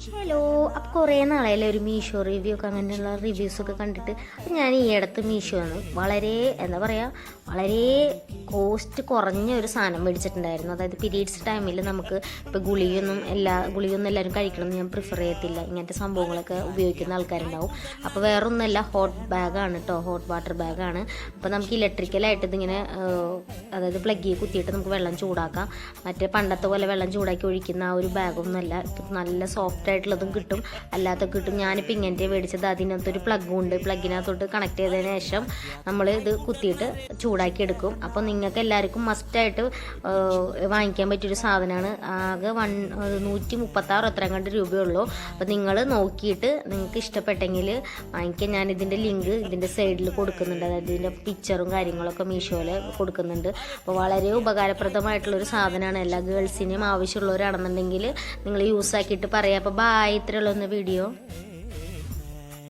Hello, അപ്പോൾ കുറേ നാളായാലും ഒരു മീഷോ റിവ്യൂ ഒക്കെ അങ്ങനെയുള്ള റിവ്യൂസൊക്കെ കണ്ടിട്ട് ഞാൻ ഈ അടുത്ത് മീഷോന്ന് വളരെ എന്താ പറയുക വളരെ കോസ്റ്റ് കുറഞ്ഞ ഒരു സാധനം മേടിച്ചിട്ടുണ്ടായിരുന്നു. അതായത് പീരീഡ്സ് ടൈമിൽ നമുക്ക് ഇപ്പോൾ ഗുളികയൊന്നും എല്ലാവരും കഴിക്കണമെന്ന് ഞാൻ പ്രിഫർ ചെയ്യത്തില്ല. ഇങ്ങനത്തെ സംഭവങ്ങളൊക്കെ ഉപയോഗിക്കുന്ന ആൾക്കാരുണ്ടാവും. അപ്പോൾ വേറൊന്നുമല്ല, ഹോട്ട് ബാഗാണ് കേട്ടോ, ഹോട്ട് വാട്ടർ ബാഗാണ്. അപ്പോൾ നമുക്ക് ഇലക്ട്രിക്കലായിട്ട് ഇതിങ്ങനെ അതായത് പ്ലഗ് കുത്തിയിട്ട് നമുക്ക് വെള്ളം ചൂടാക്കാം. മറ്റേ പണ്ടത്തെ പോലെ വെള്ളം ചൂടാക്കി ഒഴിക്കുന്ന ആ ഒരു ബാഗൊന്നുമല്ല. നല്ല സോഫ്റ്റ് ആയിട്ടുള്ളതും കിട്ടും, അല്ലാത്ത കിട്ടും. ഞാനിപ്പോൾ ഇങ്ങനത്തെ മേടിച്ചത് അതിനകത്തൊരു പ്ലഗും ഉണ്ട്. പ്ലഗിനകത്തോട്ട് കണക്ട് ചെയ്തതിന് ശേഷം നമ്മൾ ഇത് കുത്തിയിട്ട് ചൂടാക്കി എടുക്കും. അപ്പോൾ നിങ്ങൾക്ക് എല്ലാവർക്കും മസ്റ്റായിട്ട് വാങ്ങിക്കാൻ പറ്റിയൊരു സാധനമാണ്. ആകെ 136 എത്രയും കണ്ട് രൂപയുള്ളൂ. അപ്പോൾ നിങ്ങൾ നോക്കിയിട്ട് നിങ്ങൾക്ക് ഇഷ്ടപ്പെട്ടെങ്കിൽ വാങ്ങിക്കാൻ. ഞാൻ ഇതിൻ്റെ ലിങ്ക് ഇതിൻ്റെ സൈഡിൽ കൊടുക്കുന്നുണ്ട്, അതായത് ഇതിൻ്റെ പിക്ചറും കാര്യങ്ങളൊക്കെ മീഷോയിൽ കൊടുക്കുന്നുണ്ട്. അപ്പോൾ വളരെ ഉപകാരപ്രദമായിട്ടുള്ളൊരു സാധനമാണ്. എല്ലാ ഗേൾസിനെയും ആവശ്യമുള്ളവരാണെന്നുണ്ടെങ്കിൽ നിങ്ങൾ യൂസ് ആക്കിയിട്ട് പറയാം. അപ്പോൾ ബായ്, ഇത്രയുള്ളൊന്ന് വീഡിയോ.